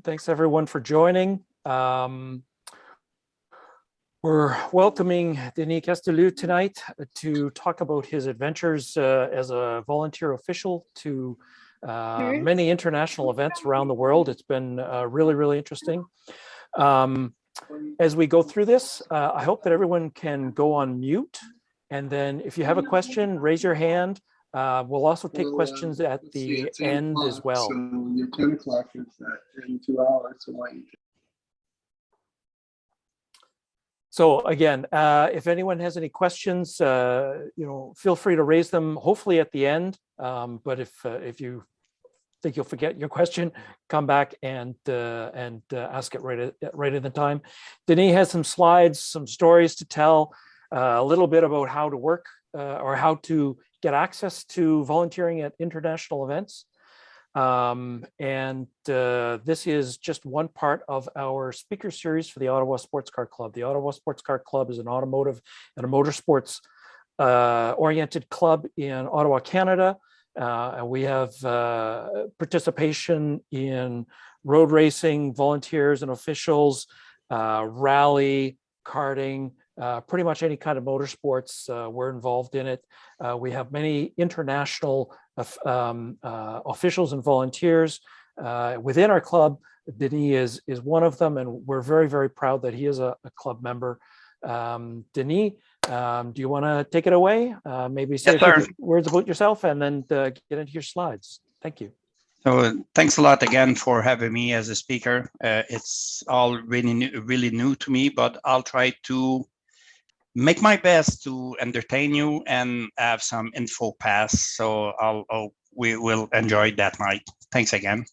Thanks everyone for joining. We're welcoming Denis Castilloux tonight to talk about his adventures as a volunteer official to many international events around the world. It's been really, really interesting. As we go through this, I hope that everyone can go on mute. And then if you have a question, raise your hand. We'll also take questions at the end as well. So your 10 o'clock is in 2 hours. So why you So again, if anyone has any questions, feel free to raise them, hopefully at the end. But if you think you'll forget your question, come back and ask it right at the time. Denis has some slides, some stories to tell, a little bit about how to work or how to get access to volunteering at international events. This is just one part of our speaker series for the Ottawa Sports Car Club. The Ottawa Sports Car Club is an automotive and a motorsports oriented club in Ottawa, Canada. And we have participation in road racing, volunteers and officials, rally, karting, pretty much any kind of motorsports, we're involved in it. We have many international officials and volunteers within our club. Denis is one of them, and we're very, very proud that he is a club member. Denis, do you want to take it away? Maybe say a few words about yourself and then get into your slides. Thank you. So thanks a lot again for having me as a speaker. It's all really new to me, but I'll try to make my best to entertain you and have some info pass. So we will enjoy that night. Thanks again.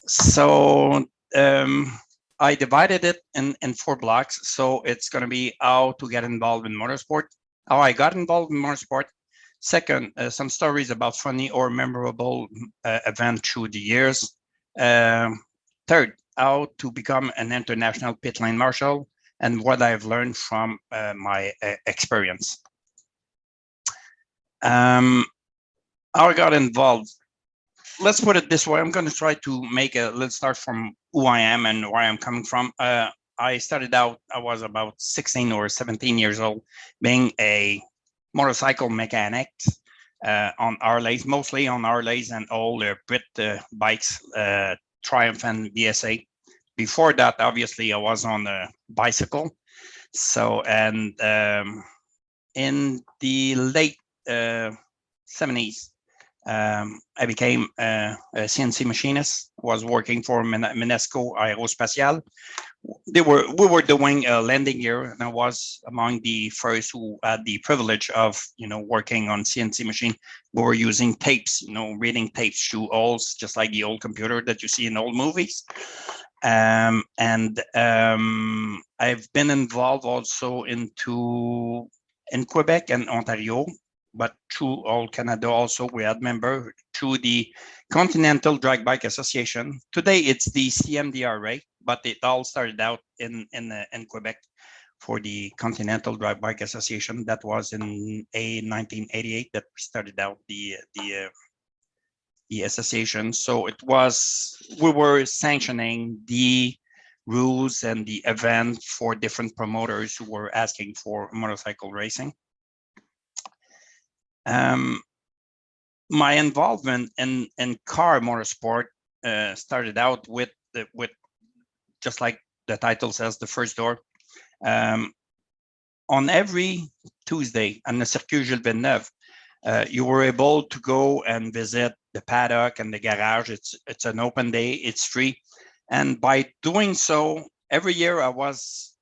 So I divided it in 4 blocks. So it's going to be how to get involved in motorsport, how I got involved in motorsport. Second, some stories about funny or memorable event through the years. Third, how to become an international pit lane marshal and what I've learned from my experience. How I got involved. Let's put it this way. I'm going to try to let's start from who I am and where I'm coming from. I started out, I was about 16 or 17 years old, being a motorcycle mechanic on Harleys, mostly on Harleys and all the Pit bikes, Triumph and BSA. Before that, obviously, I was on a bicycle. So, and in the late 70s, I became a CNC machinist. Was working for Minesco Aerospatiale. We were doing a landing gear, and I was among the first who had the privilege of working on CNC machine. We were using tapes, reading tapes through holes, just like the old computer that you see in old movies. I've been involved also in Quebec and Ontario, but through all Canada also. We had member through the Continental Drag Bike Association. Today it's the CMDRA, but it all started out in Quebec for the Continental Drag Bike Association. That was in 1988 that started out the association. So we were sanctioning the rules and the event for different promoters who were asking for motorcycle racing. My involvement in car motorsport started out with just like the title says, the first door. On every Tuesday on the Circuit Gilles Villeneuve, you were able to go and visit the paddock and the garage. It's an open day, it's free. And by doing so, every year I was,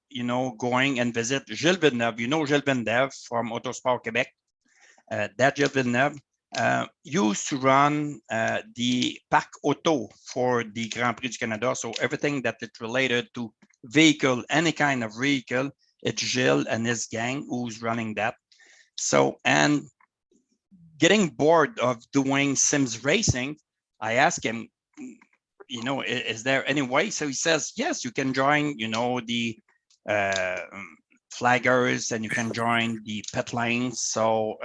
going and visit Gilles Villeneuve. Gilles Villeneuve from Motorsports Québec. That Gilles Villeneuve used to run the Parc Auto for the Grand Prix du Canada. So everything that it related to vehicle, any kind of vehicle, it's Gilles and his gang who's running that. So, and getting bored of doing Sims racing, I asked him, is there any way? So he says, yes, you can join, the flaggers and you can join the pit lanes. So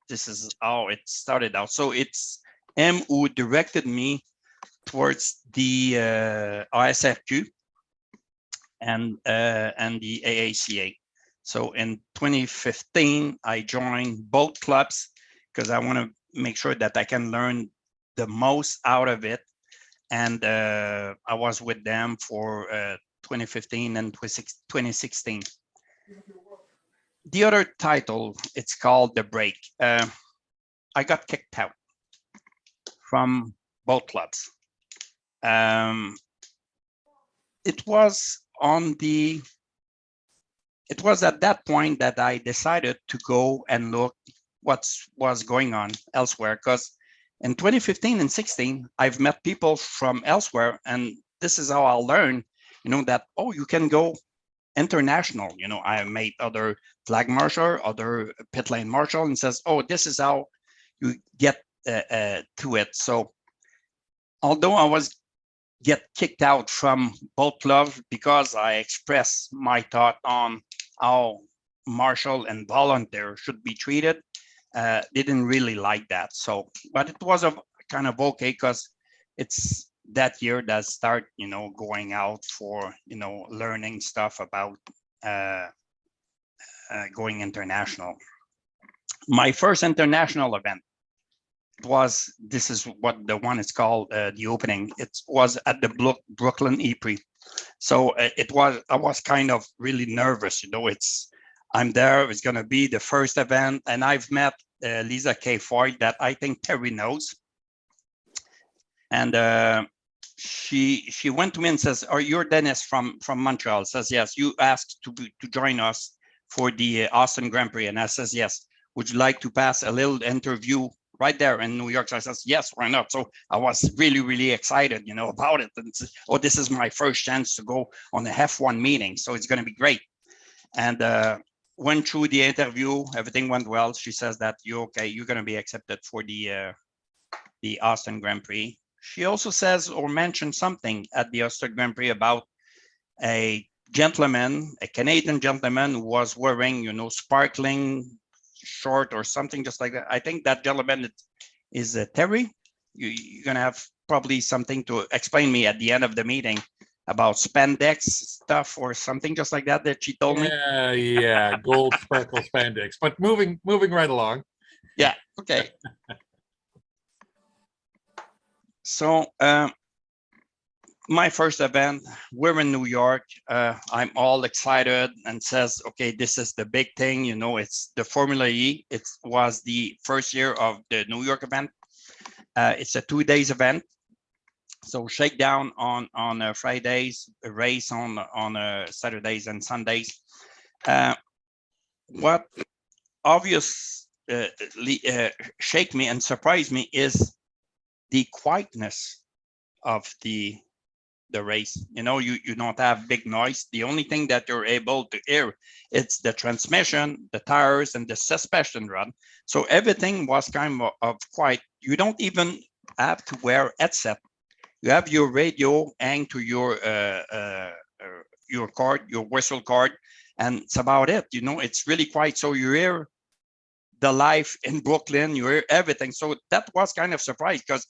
this is how it started out. So it's him who directed me towards the OSCC and the AACA. So in 2015, I joined both clubs because I want to make sure that I can learn the most out of it. And I was with them for 2015 and 2016. The other title, it's called The Break. I got kicked out from both clubs. It was at that point that I decided to go and look what was going on elsewhere, because in 2015 and 16, I've met people from elsewhere, and this is how I learned, that, oh, you can go international. I made other flag marshal, other pit lane marshal, and says, oh, this is how you get to it. So although I was get kicked out from both clubs because I expressed my thought on how marshal and volunteer should be treated, didn't really like that. So, but it was a kind of okay, because it's that year that start, going out for, learning stuff about going international. My first international event was, this is what the one is called, the opening. It was at the Brooklyn Prix. So I was kind of really nervous, I'm there, it's going to be the first event, and I've met Lisa K. Foy, that I think Terry knows. And she went to me and says, "Oh, you're Denis from Montreal." Says, "Yes, you asked to join us for the Austin Grand Prix." And I says, "Yes, would you like to pass a little interview right there in New York?" So I says, "Yes, why not?" So I was really, really excited, about it. And oh, this is my first chance to go on the F1 meeting, so it's going to be great. And went through the interview, everything went well. She says that you're going to be accepted for the Austin Grand Prix. She also says or mentioned something at the Austin Grand Prix about a gentleman, a Canadian gentleman, who was wearing, sparkling short or something just like that. I think that gentleman is Terry. You're going to have probably something to explain me at the end of the meeting about spandex stuff or something just like that she told me. Yeah, gold sparkle spandex. But moving right along. Yeah, okay. So my first event, we're in New York. I'm all excited and says, okay, this is the big thing. It's the Formula E. It was the first year of the New York event. It's a 2 days event. So shakedown on Fridays, a race on Saturdays and Sundays. What obviously shake me and surprise me is the quietness of the race. You don't have big noise. The only thing that you're able to hear, it's the transmission, the tires, and the suspension rod. So everything was kind of quiet. You don't even have to wear headset. You have your radio hang to your cord, your whistle cord, and it's about it. It's really quiet. So you hear the life in Brooklyn, you hear everything. So that was kind of surprised, because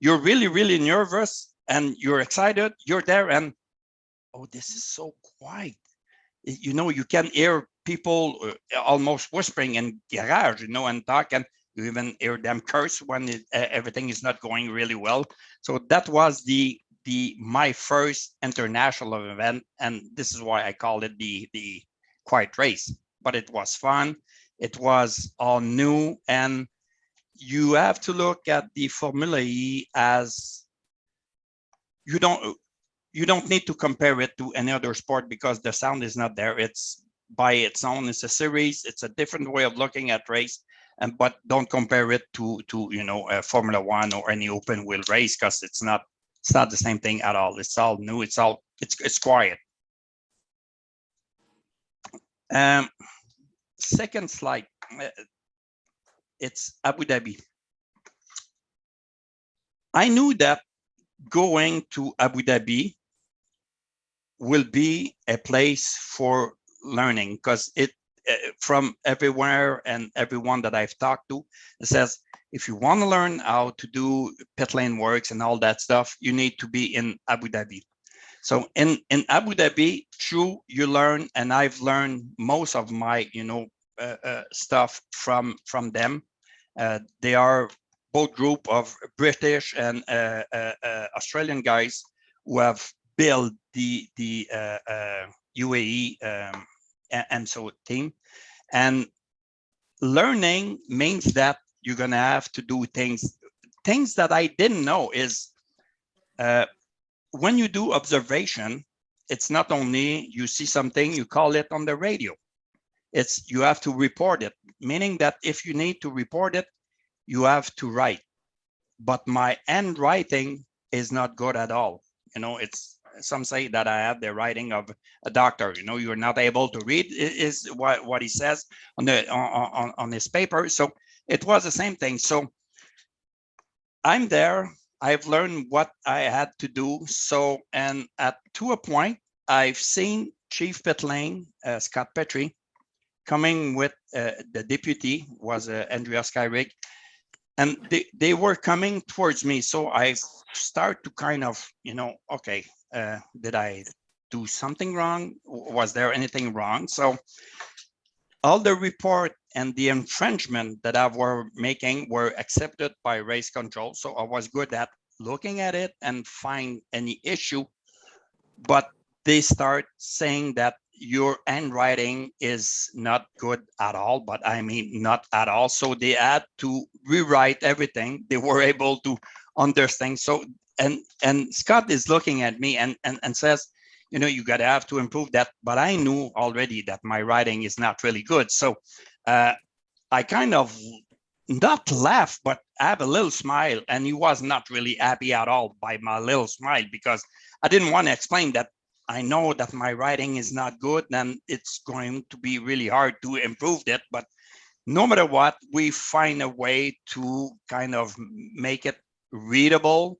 you're really, really nervous and you're excited. You're there, and oh, this is so quiet. You can hear people almost whispering in garage, and talk, and you even hear them curse when everything is not going really well. So that was my first international event, and this is why I called it the quiet race. But it was fun. It was all new, and you have to look at the Formula E as you don't need to compare it to any other sport, because the sound is not there. It's by its own. It's a series. It's a different way of looking at race. But don't compare it to Formula One or any open wheel race, because it's not the same thing at all. It's all new. It's quiet. Second slide. It's Abu Dhabi. I knew that going to Abu Dhabi will be a place for learning, because from everywhere and everyone that I've talked to, it says, if you want to learn how to do pit lane works and all that stuff, you need to be in Abu Dhabi. So in Abu Dhabi, true, you learn, and I've learned most of my, stuff from them. They are both group of British and Australian guys who have built the UAE and so team. And learning means that you're gonna have to do things that I didn't know is when you do observation, it's not only you see something, you call it on the radio. It's you have to report it, meaning that if you need to report it, you have to write. But my handwriting is not good at all. It's some say that I have the writing of a doctor. You're not able to read is what he says on his paper. So it was the same thing. So I'm there. I've learned what I had to do. So, and to a point, I've seen Chief Pit Lane, Scott Petrie, coming with the deputy was Andrea Skyrig, and they were coming towards me. So I start to kind of, okay, did I do something wrong? Was there anything wrong? So all the report and the infringement that I were making were accepted by race control. So I was good at looking at it and find any issue, but they start saying that your handwriting is not good at all, but I mean, not at all. So they had to rewrite everything. They were able to understand. So, and Scott is looking at me and says, you gotta have to improve that. But I knew already that my writing is not really good. So I kind of not laugh, but have a little smile. And he was not really happy at all by my little smile, because I didn't want to explain that I know that my writing is not good and it's going to be really hard to improve it. But no matter what, we find a way to kind of make it readable.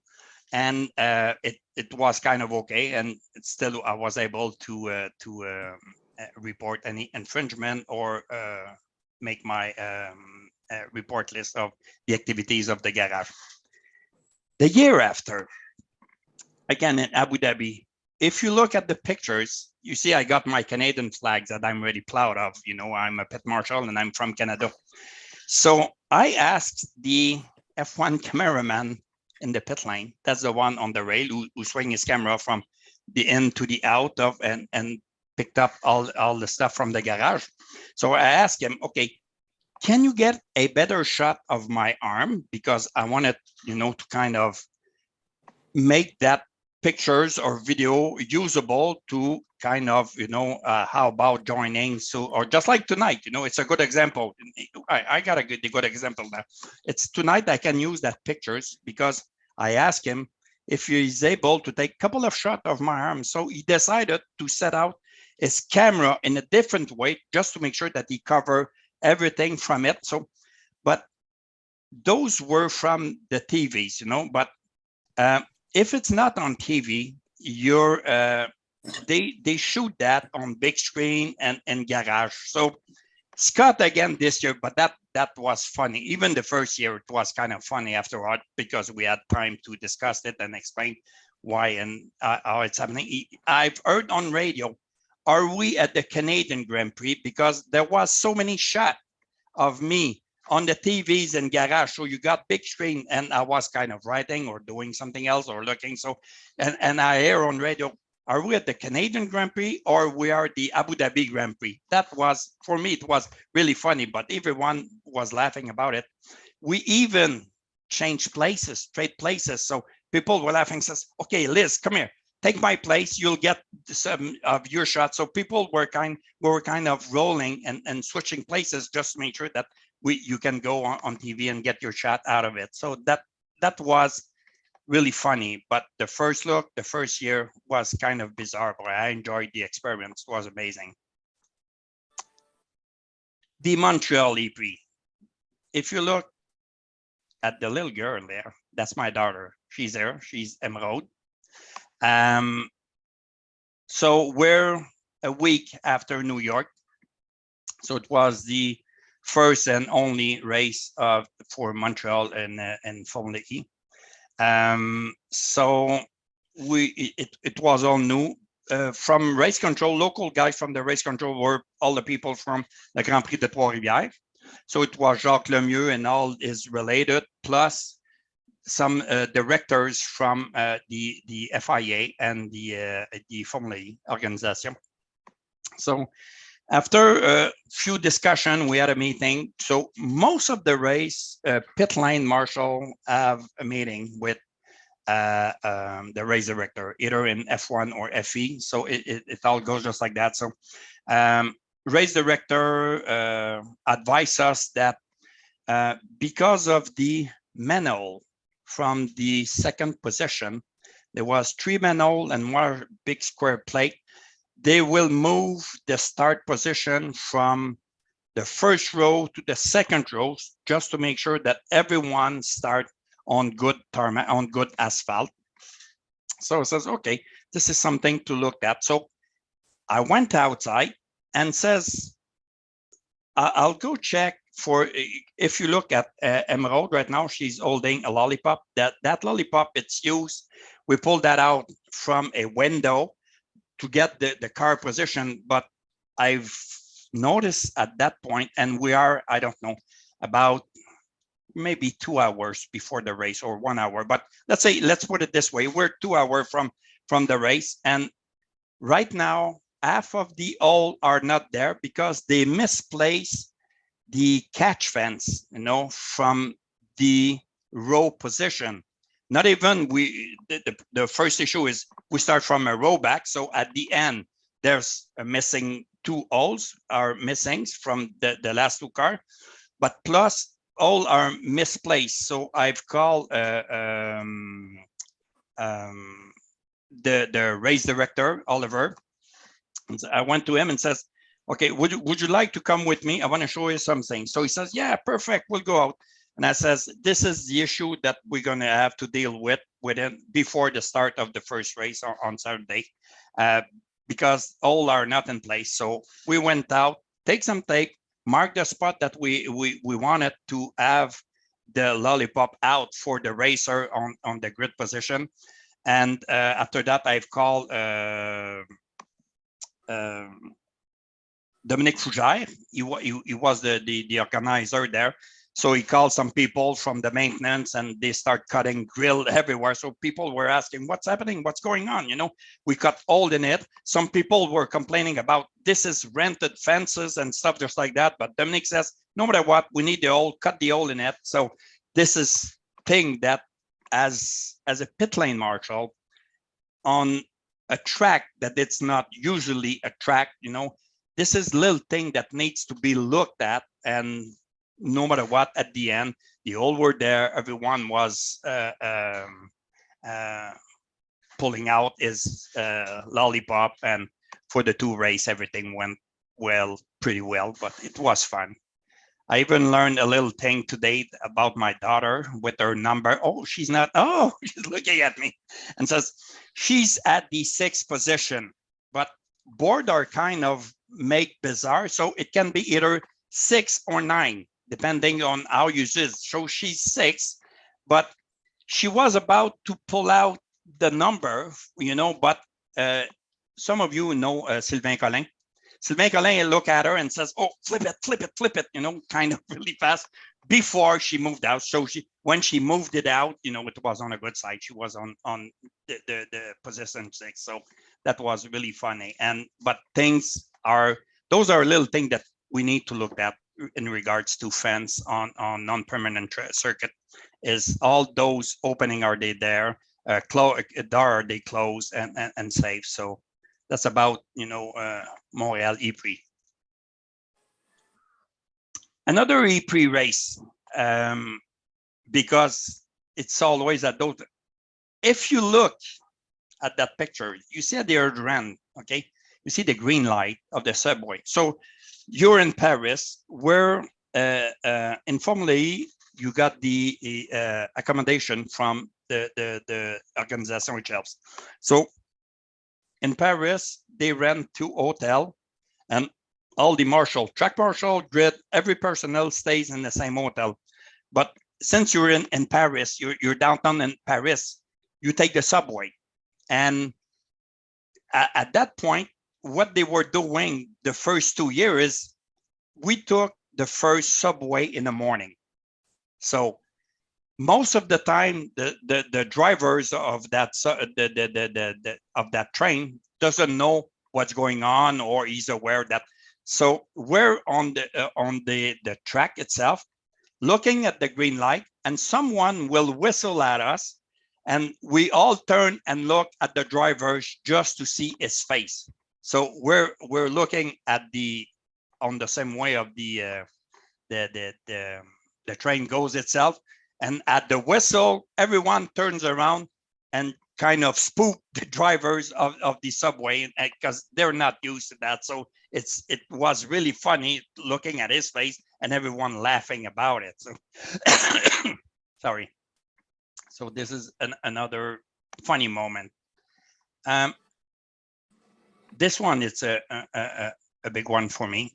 And it was kind of okay. And still, I was able to report any infringement or make my report list of the activities of the garage. The year after, again in Abu Dhabi, if you look at the pictures, you see I got my Canadian flags that I'm really proud of. I'm a Pit Marshal and I'm from Canada. So I asked the F1 cameraman in the pit lane, that's the one on the rail who swing his camera from the in to the out of and picked up all the stuff from the garage. So I asked him, okay, can you get a better shot of my arm? Because I wanted, to kind of make that pictures or video usable to kind of, how about joining? So, or just like tonight, it's a good example. I got a good example now. It's tonight I can use that pictures because I asked him if he's able to take a couple of shots of my arm. So he decided to set out his camera in a different way just to make sure that he cover everything from it. So, but those were from the TVs, but if it's not on TV, they shoot that on big screen and garage. So Scott again this year, but that was funny. Even the first year, it was kind of funny afterward because we had time to discuss it and explain why and how it's happening. I've heard on radio, are we at the Canadian Grand Prix? Because there was so many shots of me on the TVs and garage. So you got big screen and I was kind of writing or doing something else or looking. So, and I hear on radio, are we at the Canadian Grand Prix or we are the Abu Dhabi Grand Prix? That was, for me, it was really funny, but everyone was laughing about it. We even changed places, trade places. So people were laughing, says, okay, Liz, come here, take my place. You'll get some of your shots. So people were kind of rolling and switching places just to make sure that you can go on TV and get your shot out of it. So that was really funny. But the first year was kind of bizarre, but I enjoyed the experience. It was amazing. The Montreal Prix. If you look at the little girl there, that's my daughter. She's there. She's Emerald. So we're a week after New York. So it was the first and only race for Montreal and Formula E. So it was all new. From race control, local guys from the race control were all the people from the Grand Prix de Trois-Rivières. So it was Jacques Lemieux and all is related, plus some directors from the FIA and the Formula E organization. So after a few discussion, we had a meeting. So most of the race, pit lane marshal have a meeting with the race director, either in F1 or FE. So it all goes just like that. So race director advised us that because of the manhole from the second position, there was 3 manhole and 1 big square plate. They will move the start position from the first row to the second row, just to make sure that everyone start on good tarmac, on good asphalt. So it says, okay, this is something to look at. So I went outside and says, I'll go check for, if you look at Emerald right now, she's holding a lollipop. That lollipop, it's used, we pulled that out from a window to get the car position, but I've noticed at that point, and we are, I don't know, about maybe 2 hours before the race or 1 hour, but let's put it this way, we're 2 hours from the race, and right now half of the hole are not there because they misplaced the catch fence, you know, from the row position. Not even the first issue is we start from a row back, so at the end there's a missing 2 holes are missing from the last 2 cars, but plus all are misplaced. So I've called the race director, Oliver. And I went to him and says, okay, would you like to come with me? I want to show you something. So he says, yeah, perfect, we'll go out. And I says, this is the issue that we're going to have to deal with it before the start of the first race on Saturday, because all are not in place. So we went out, take some tape, mark the spot that we wanted to have the lollipop out for the racer on the grid position. And after that, I've called Dominique Fougère. He was the organizer there. So he called some people from the maintenance and they start cutting grill everywhere. So people were asking, what's happening? What's going on? You know, we cut hole in it. Some people were complaining about this is rented fences and stuff just like that. But Dominique says, no matter what, we need the hole, cut the hole in it. So this is thing that as a pit lane marshal on a track that it's not usually a track, you know, this is little thing that needs to be looked at. And no matter what, at the end, the hole were there. Everyone was pulling out his lollipop, and for the 2 race, everything went pretty well, but it was fun. I even learned a little thing today about my daughter with her number. Oh, she's not. Oh, she's looking at me and says she's at the 6th position, but board are kind of make bizarre. So it can be either 6 or 9, depending on how you use it. So she's 6, but she was about to pull out the number, you know, but some of you know Sylvain Collin. Sylvain Collin look at her and says, oh, flip it, you know, kind of really fast before she moved out. So when she moved it out, you know, it was on a good side. She was on the position 6. So that was really funny. But those are little things that we need to look at in regards to fence on non-permanent circuit. Is all those opening, are they there? Door, are they closed and safe? So that's about, you know, Montréal E-Prix. Another E-Prix race, because it's always at those. If you look at that picture, you see at the third end, okay? You see the green light of the subway. So you're in Paris, where in Formula E, you got the accommodation from the organization which helps. So in Paris, they rent 2 hotels, and all the marshal, track marshal, grid, every personnel stays in the same hotel. But since you're in Paris, you're downtown in Paris, you take the subway. And at that point, what they were doing the first 2 years, we took the first subway in the morning. So most of the time, the drivers of that of that train doesn't know what's going on, or he's aware that. So we're on the track itself, looking at the green light, and someone will whistle at us, and we all turn and look at the drivers just to see his face. So we're looking at on the same way of the train goes itself, and at the whistle, everyone turns around and kind of spook the drivers of the subway, because they're not used to that. So it was really funny looking at his face and everyone laughing about it. So sorry. So this is another funny moment. This one, it's a big one for me.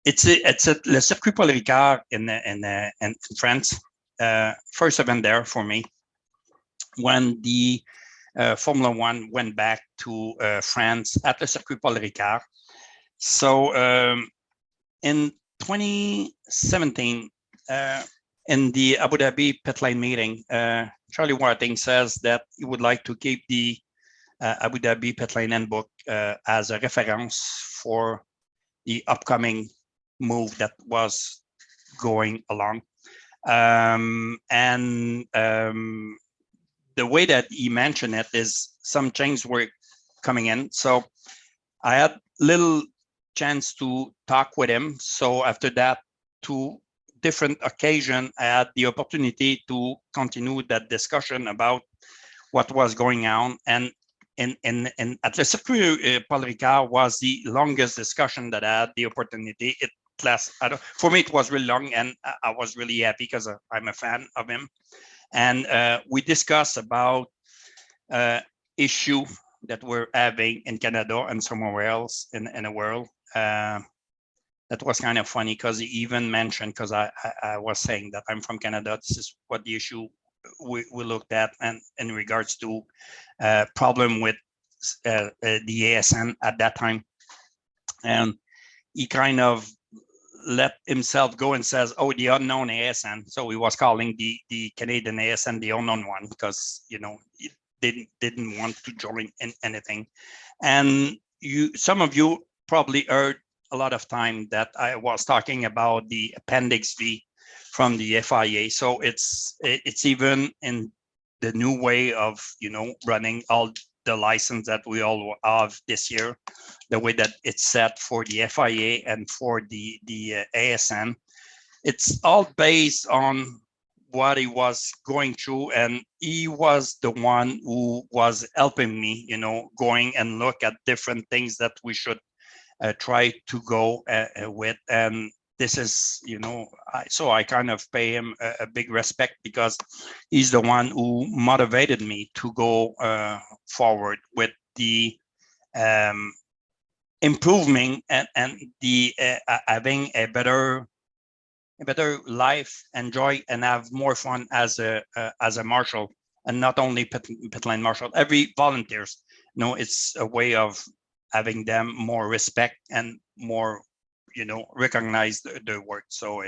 It's at Le Circuit Paul Ricard in France. First event there for me, when the Formula One went back to France at the Circuit Paul Ricard. So in 2017, in the Abu Dhabi pit lane meeting, Charlie Whiting says that he would like to keep the Abu Dhabi pit lane handbook as a reference for the upcoming move that was going along. The way that he mentioned it is some changes were coming in. So I had little chance to talk with him. So after that, to different occasion, I had the opportunity to continue that discussion about what was going on. And at Le Circuit Paul Ricard was the longest discussion that I had the opportunity. It last, for me, it was really long, and I was really happy because I'm a fan of him. And we discussed about issue that we're having in Canada and somewhere else in the world. That was kind of funny because he even mentioned, because I was saying that I'm from Canada, this is what the issue we looked at, and in regards to problem with the ASN at that time. And he kind of let himself go and says, oh, the unknown ASN. So he was calling the Canadian ASN the unknown one, because, you know, it didn't want to join in anything. And some of you probably heard a lot of time that I was talking about the Appendix V from the FIA. So it's even in the new way of, you know, running all the license that we all have this year, the way that it's set for the FIA and for the ASN. It's all based on what he was going through, and he was the one who was helping me, you know, going and look at different things that we should try to go with. And this is, you know, so I kind of pay him a big respect, because he's the one who motivated me to go forward with the improving and the having a better life, enjoy and have more fun as a marshal, and not only pit lane marshal. Every volunteers, you know, it's a way of having them more respect and more, you know, recognize their work. So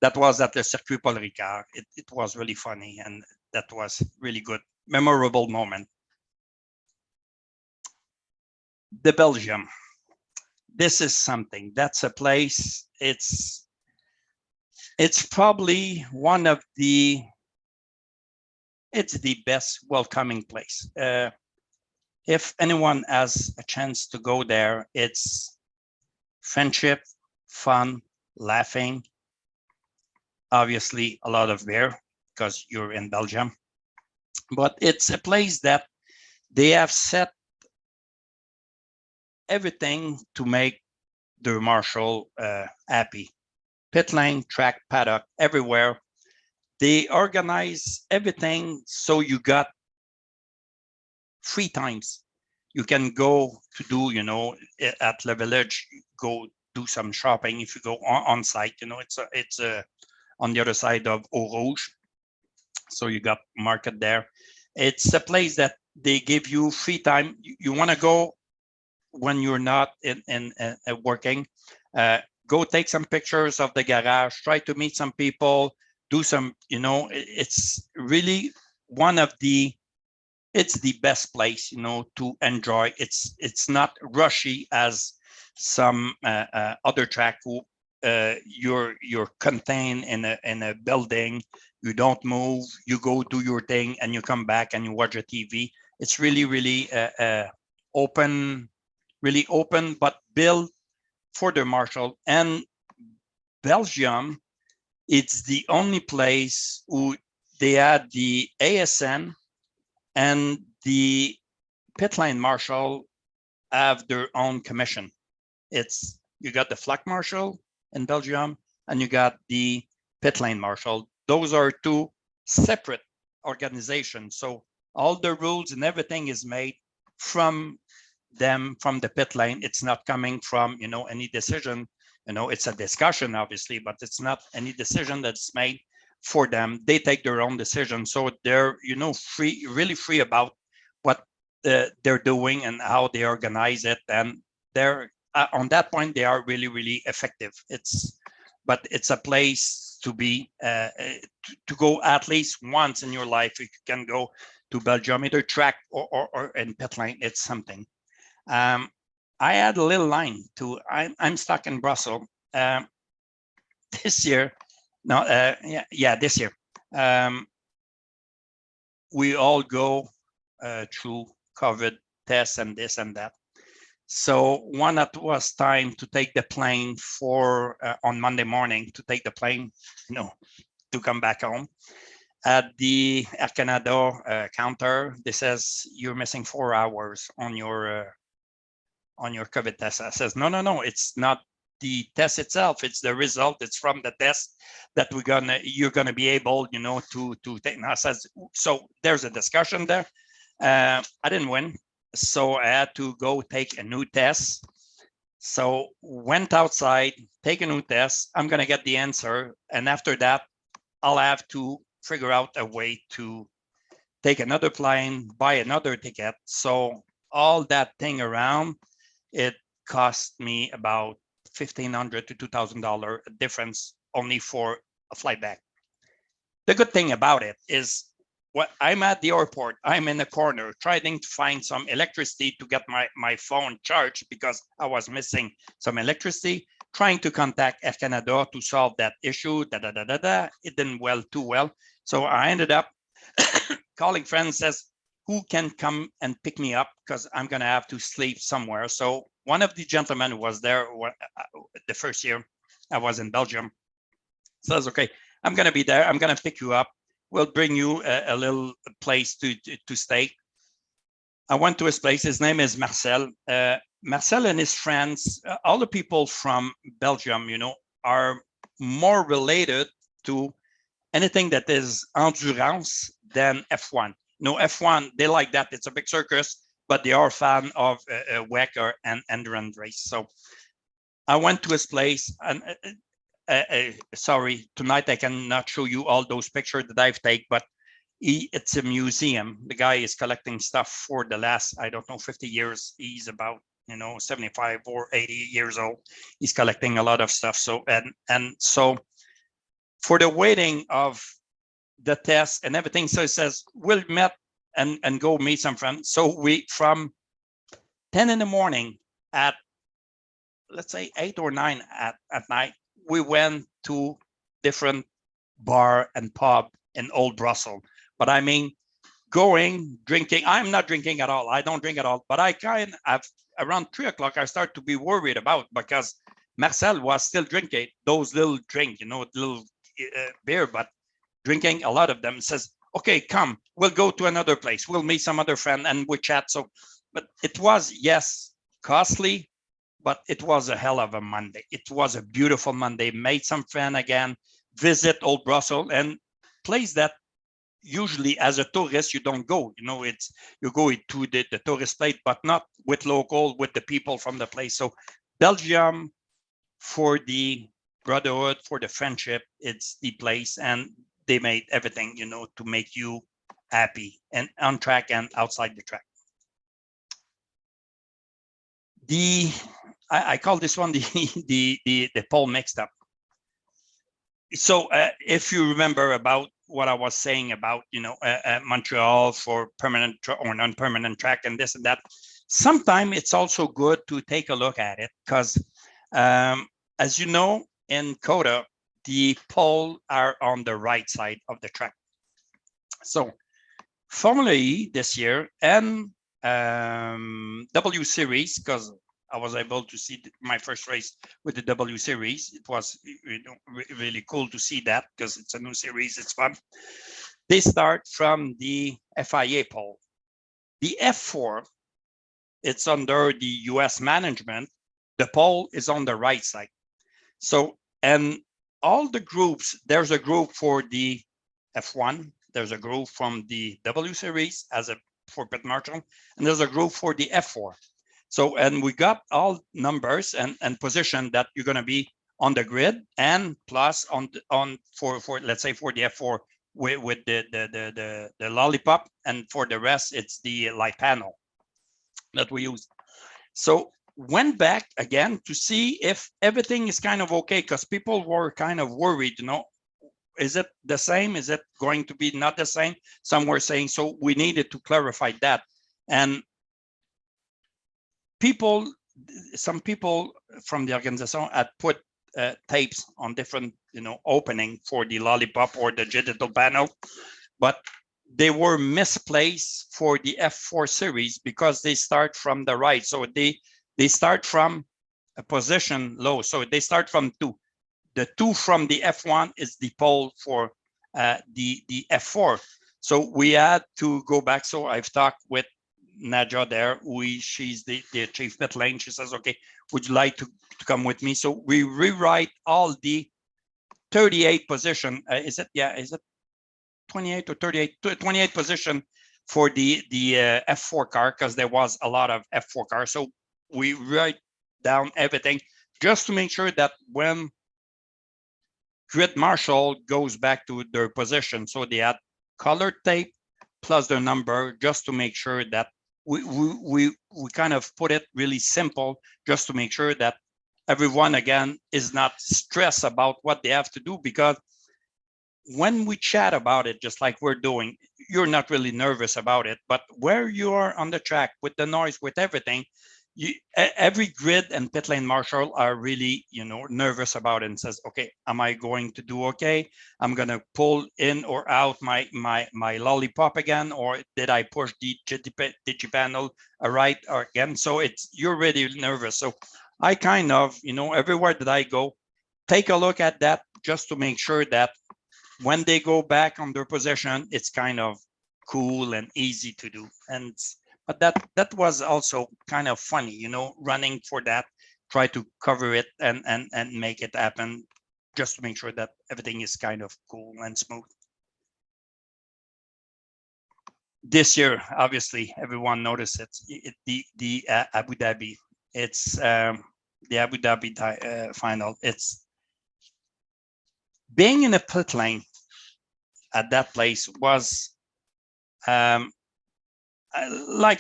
that was at the Circuit Paul Ricard. It was really funny, and that was really good, memorable moment. The Belgium. This is something. That's a place. It's probably one of the. It's the best welcoming place. If anyone has a chance to go there, it's friendship, fun, laughing, obviously a lot of beer because you're in Belgium, but it's a place that they have set everything to make the marshal happy. Pit lane, track, paddock, everywhere. They organize everything so you got 3 times You can go to do, at Le Village, go do some shopping if you go on site. It's on the other side of Eau Rouge. So you got market there. It's a place that they give you free time. You want to go when you're not in working. Go take some pictures of the garage, try to meet some people, do some, it's really it's the best place, to enjoy. It's not rushy as some other track who you're contained in a building. You don't move, you go do your thing and you come back and you watch a TV. It's really open, but built for the Marshal. And Belgium, it's the only place who they had the ASN and the Pit Lane Marshal have their own commission. You got the Flag Marshal in Belgium and you got the Pit Lane Marshal. Those are two separate organizations. So all the rules and everything is made from them, from the pit lane. It's not coming from, any decision. It's a discussion, obviously, but it's not any decision that's made for them. They take their own decision. So they're, really free about what they're doing and how they organize it. And they're on that point, they are really effective. But it's a place to be, to go at least once in your life. If you can go to Belgium, either track or in pit lane, it's something. I had a little line to, I'm stuck in Brussels this year. No, this year. We all go through COVID tests and this and that. So one that was time to take the plane for on Monday morning to take the plane, to come back home. At the Air Canada counter, they says you're missing 4 hours on your COVID test. I says no, it's not the test itself. It's the result. It's from the test that you're gonna be able, to take. And I says so. There's a discussion there. I didn't win. So I had to go take a new test. So went outside, take a new test. I'm going to get the answer. And after that, I'll have to figure out a way to take another plane, buy another ticket. So all that thing around, it cost me about $1,500 to $2,000 difference only for a flight back. The good thing about it is, I'm at the airport, I'm in the corner trying to find some electricity to get my phone charged because I was missing some electricity, trying to contact Air Canada to solve that issue. It didn't too well. So I ended up calling friends, says, who can come and pick me up because I'm going to have to sleep somewhere. So one of the gentlemen who was there the first year I was in Belgium says, okay, I'm going to be there. I'm going to pick you up. We'll bring you a little place to stay. I went to his place. His name is Marcel. Marcel and his friends, all the people from Belgium, are more related to anything that is endurance than F1. F1, they like that. It's a big circus, but they are a fan of WEC or an endurance race. So I went to his place and sorry, tonight I cannot show you all those pictures that I've taken, but it's a museum. The guy is collecting stuff for the last, 50 years. He's about, 75 or 80 years old. He's collecting a lot of stuff. So, and so for the waiting of the test and everything, so it says, we'll meet and go meet some friends. So we, from 10 in the morning at, let's say 8 or 9 at night, we went to different bar and pub in Old Brussels. But I mean, going, drinking, I'm not drinking at all. I don't drink at all. But I kind of, around 3 o'clock, I start to be worried about, because Marcel was still drinking those little drink, little beer, but drinking a lot of them. Says, okay, come, we'll go to another place. We'll meet some other friend and we chat. So, but it was, yes, costly, but it was a hell of a Monday. It was a beautiful Monday. Made some friends again, visit Old Brussels, and place that usually as a tourist, you don't go, it's, you go to the tourist place, but not with local, with the people from the place. So Belgium, for the brotherhood, for the friendship, it's the place, and they made everything, to make you happy and on track and outside the track. I call this one the pole mixed up. So if you remember about what I was saying about, Montreal for permanent or non-permanent track and this and that, sometimes it's also good to take a look at it because, as you know, in COTA, the pole are on the right side of the track. So Formula E this year and W Series, because I was able to see my first race with the W Series. It was really cool to see that because it's a new series. It's fun. They start from the FIA pole. The F4, it's under the US management. The pole is on the right side. So, and all the groups, there's a group for the F1. There's a group from the W Series for Pit Marshal, and there's a group for the F4. So, and we got all numbers and position that you're going to be on the grid, and plus for let's say for the F4 with the lollipop, and for the rest it's the light panel that we use. So went back again to see if everything is kind of okay, because people were kind of worried, is it the same? Is it going to be not the same? Some were saying, so we needed to clarify that. And some people from the organization had put tapes on different, opening for the lollipop or the digital panel, but they were misplaced for the F4 series because they start from the right. So they start from a position low. So they start from 2. The 2 from the F1 is the pole for the F4. So we had to go back. So I've talked with Nadja there. She's the chief pit lane. She says, okay, would you like to come with me? So we rewrite all the 38 position. Is it 28 or 38? 28 position for the F4 car, because there was a lot of F4 cars. So we write down everything just to make sure that when grid marshal goes back to their position, so they had colored tape plus their number, just to make sure that we kind of put it really simple, just to make sure that everyone again is not stressed about what they have to do, because when we chat about it, just like we're doing, you're not really nervous about it, but where you are on the track with the noise, with everything, every grid and pit lane marshal are really, nervous about it and says, okay, am I going to do okay? I'm going to pull in or out my lollipop again, or did I push the digi panel right or again? So you're really nervous. So I kind of, everywhere that I go, take a look at that just to make sure that when they go back on their position, it's kind of cool and easy to do. But that was also kind of funny, running for that, try to cover it and make it happen, just to make sure that everything is kind of cool and smooth. This year, obviously, everyone noticed it. The Abu Dhabi, it's the Abu Dhabi Final. It's being in a pit lane at that place was, like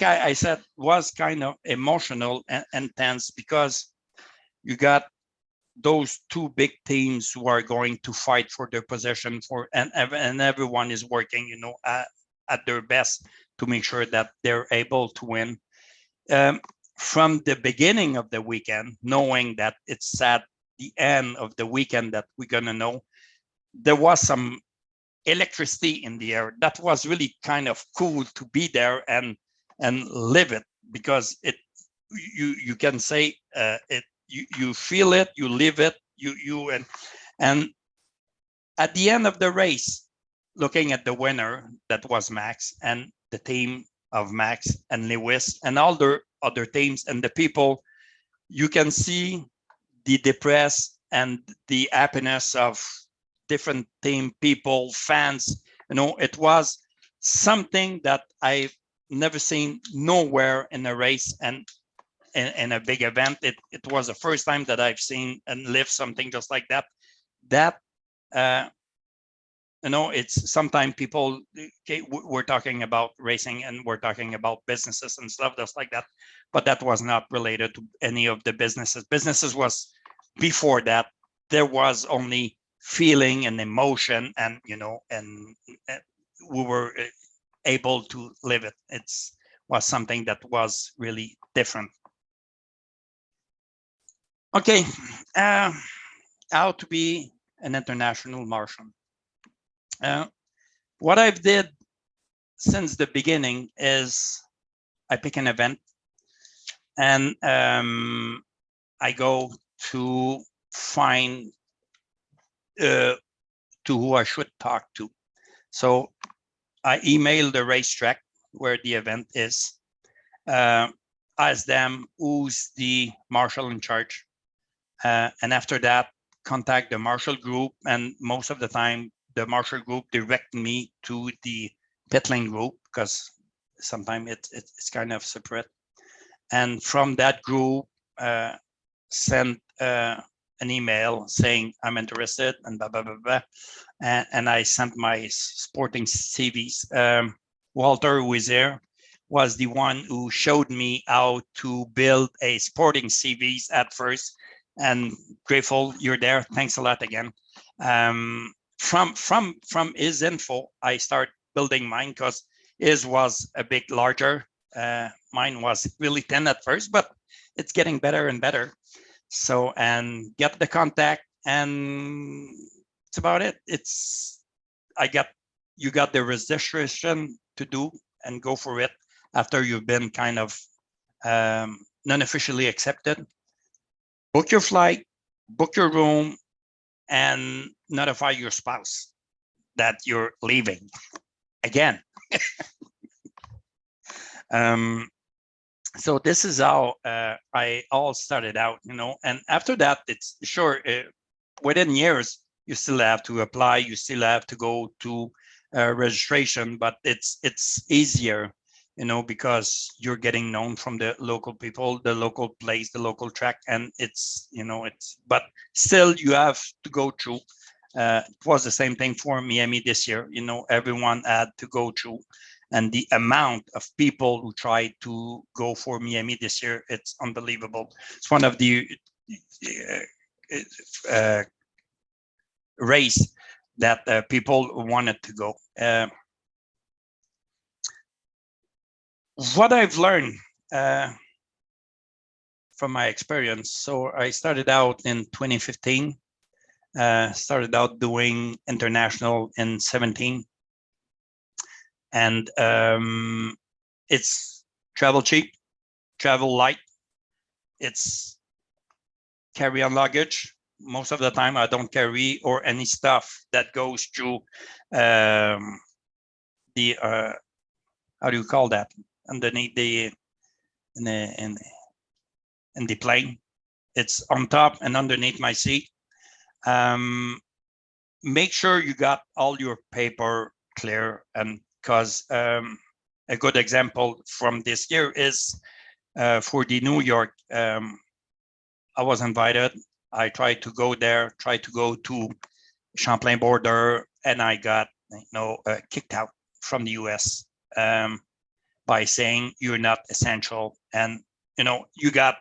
I said, was kind of emotional and intense, because you got those 2 big teams who are going to fight for their position and everyone is working, at their best to make sure that they're able to win. From the beginning of the weekend, knowing that it's at the end of the weekend that we're gonna know, there was some electricity in the air. That was really kind of cool to be there and live it, because you can say you feel it, you live it, and at the end of the race, looking at the winner, that was Max, and the team of Max and Lewis and all the other teams and the people, you can see the depressed and the happiness of different team people, fans, It was something that I've never seen nowhere in a race and in a big event. It was the first time that I've seen and lived something just like that. That it's sometimes people, okay, we're talking about racing and we're talking about businesses and stuff just like that, but that was not related to any of the businesses was before that. There was only feeling and emotion, and and we were able to live it. Was something that was really different. Okay, how to be an international Martian. What I've did since the beginning is I pick an event and I go to find to who I should talk to. So I email the racetrack where the event is, ask them who's the marshal in charge, and after that contact the marshal group, and most of the time the marshal group direct me to the pit lane group, because sometimes it's kind of separate, and from that group send an email saying I'm interested and blah blah blah blah, and I sent my sporting CVs. Walter, who is there, was the one who showed me how to build a sporting CVs at first, and grateful you're there. Thanks a lot again. From his info, I start building mine, because his was a bit larger. Mine was really thin at first, but it's getting better and better. So, and get the contact, and it's about it. You got the registration to do and go for it after you've been kind of non-officially accepted. Book your flight, book your room, and notify your spouse that you're leaving again. So this is how I all started out, and after that, it's sure within years, you still have to apply, you still have to go to registration, but it's easier, because you're getting known from the local people, the local place, the local track, and but still you have to go through. It was the same thing for Miami this year. Everyone had to go through, and the amount of people who tried to go for Miami this year, it's unbelievable. It's one of the race that people wanted to go. What I've learned from my experience, so I started out in 2015, started out doing international in 17, and it's travel cheap, travel light, it's carry on luggage. Most of the time I don't carry or any stuff that goes through the how do you call that, underneath in the plane. It's on top and underneath my seat. Make sure you got all your paper clear, and because a good example from this year is for the New York, I was invited. I tried to go there, tried to go to Champlain border, and I got kicked out from the US by saying you're not essential. And you got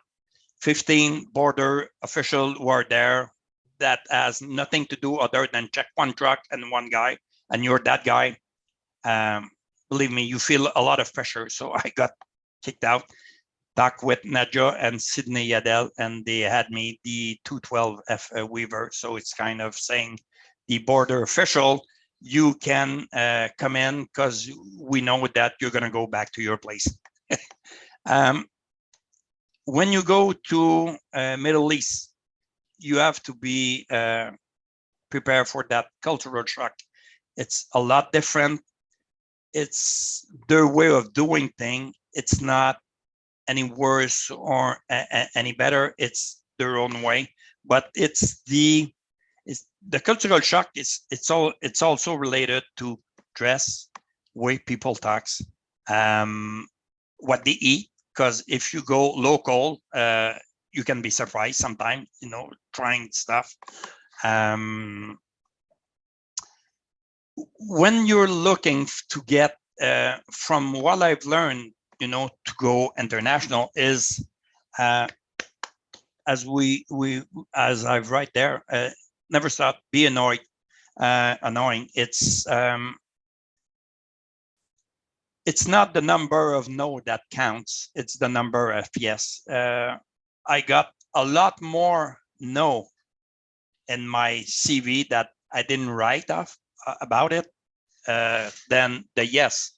15 border officials who are there that has nothing to do other than check one truck and one guy, and you're that guy. Believe me, you feel a lot of pressure. So I got kicked out. Talked with Nadja and Sydney Yadel, and they had me the 212 F Weaver. So it's kind of saying the border official, you can come in because we know that you're going to go back to your place. When you go to Middle East, you have to be prepared for that cultural shock. It's a lot different. It's their way of doing things. It's not any worse or any better. It's their own way, but it's the cultural shock. It's also related to dress, way people talks, what they eat. Because if you go local, you can be surprised sometimes, you know, trying stuff. When you're looking to get, from what I've learned, you know, to go international is, as I've right there, never stop, be annoying. It's not the number of no that counts, it's the number of yes. I got a lot more no in my CV that I didn't write off about it than the yes.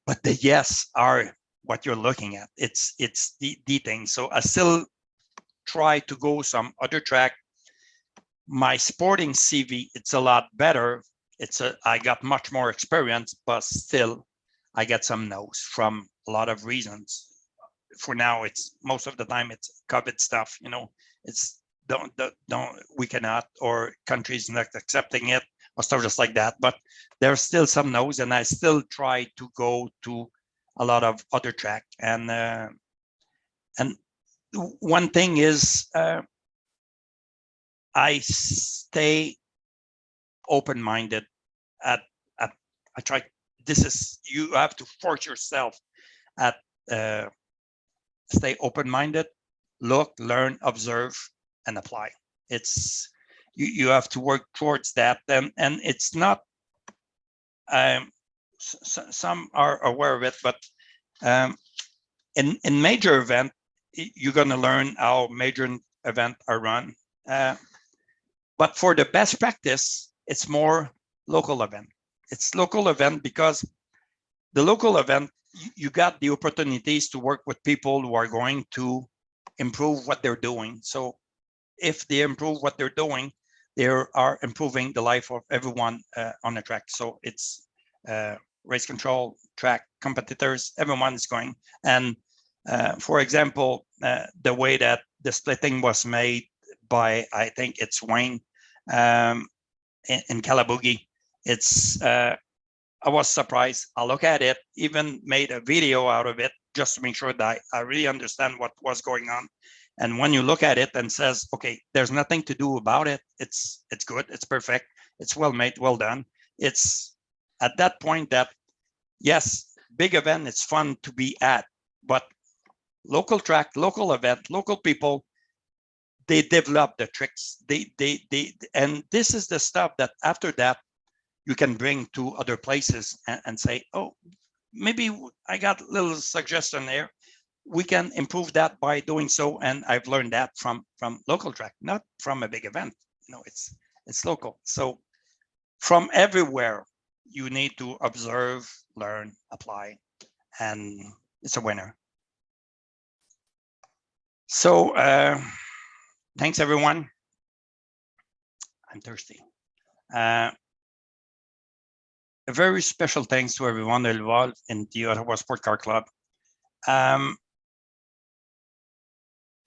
But the yes are what you're looking at. It's the thing. So I still try to go some other track. My sporting CV, it's a lot better. I got much more experience, but still I get some no's from a lot of reasons. For now, it's most of the time it's COVID stuff, you know, it's we cannot, or countries not accepting it or stuff just like that. But there's still some no's, and I still try to go to a lot of other track. And one thing is, I stay open-minded. I try. This is, you have to force yourself at stay open-minded, look, learn, observe, and apply. It's you have to work towards that, and it's not. Some are aware of it, but in major event, you're going to learn how major event are run. But for the best practice, it's more local event. It's local event because the local event, you got the opportunities to work with people who are going to improve what they're doing. So if they improve what they're doing, they are improving the life of everyone on the track. So it's race control, track, competitors, everyone is going. And for example, the way that the splitting was made by, I think it's Wayne in Calabugie, it's I was surprised. I look at it, even made a video out of it just to make sure that I really understand what was going on. And when you look at it and says, okay, there's nothing to do about it, it's good, it's perfect, it's well made, well done. It's at that point that, yes, big event, it's fun to be at, but local track, local event, local people, they develop the tricks. And this is the stuff that after that, you can bring to other places and say, oh, maybe I got a little suggestion there. We can improve that by doing so. And I've learned that from local track, not from a big event. No, it's local. So from everywhere, you need to observe, learn, apply, and it's a winner. So thanks, everyone. I'm thirsty. A very special thanks to everyone involved in the Ottawa Sport Car Club.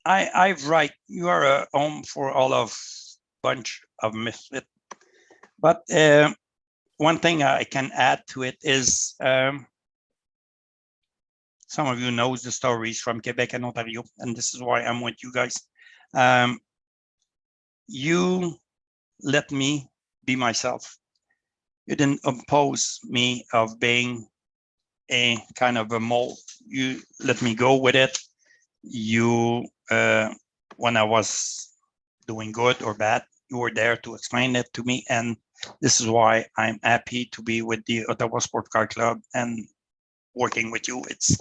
I've right, you are a home for all of bunch of misfit. But one thing I can add to it is some of you knows the stories from Quebec and Ontario, and this is why I'm with you guys. You let me be myself. You didn't impose me of being a kind of a mold. You let me go with it. You, when I was doing good or bad, you were there to explain it to me. And this is why I'm happy to be with the Ottawa Sport Car Club and working with you. It's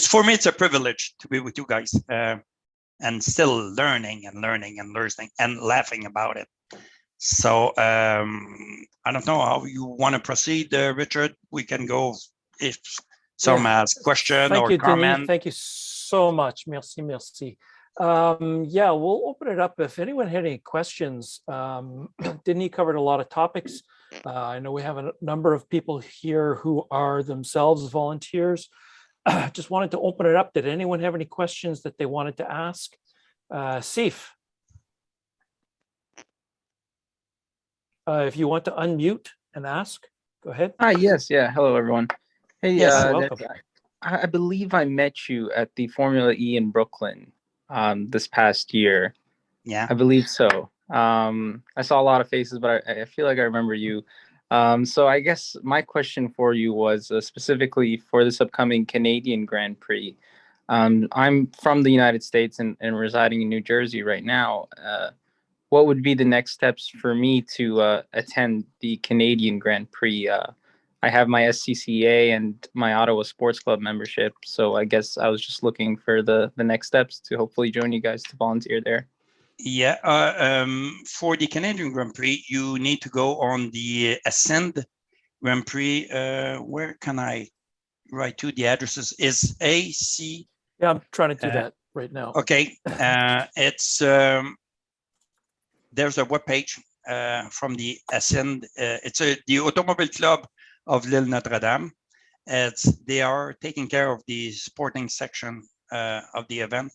for me, it's a privilege to be with you guys and still learning and laughing about it. So I don't know how you want to proceed, Richard. We can go if some has question or comment. Denis. Thank you so much. Merci, merci. Yeah, we'll open it up. If anyone had any questions, Denis covered a lot of topics. I know we have a number of people here who are themselves volunteers. Just wanted to open it up. Did anyone have any questions that they wanted to ask? Sif. If you want to unmute and ask. Go ahead. Hi, yes, yeah. Hello, everyone. Hey, Yes, Dennis, welcome. I believe I met you at the Formula E in Brooklyn this past year. Yeah. I believe so. I saw a lot of faces, but I feel like I remember you. So I guess my question for you was specifically for this upcoming Canadian Grand Prix. I'm from the United States and residing in New Jersey right now. What would be the next steps for me to attend the Canadian Grand Prix? I have my SCCA and my Ottawa Sports Club membership, so I guess I was just looking for the next steps to hopefully join you guys to volunteer there. Yeah, for the Canadian Grand Prix, you need to go on the Ascend Grand Prix. Where can I write to? The addresses is AC. Yeah, I'm trying to do that right now. Okay, it's there's a webpage from the Ascend. It's the Automobile Club of L'Île Notre Dame. They are taking care of the sporting section of the event.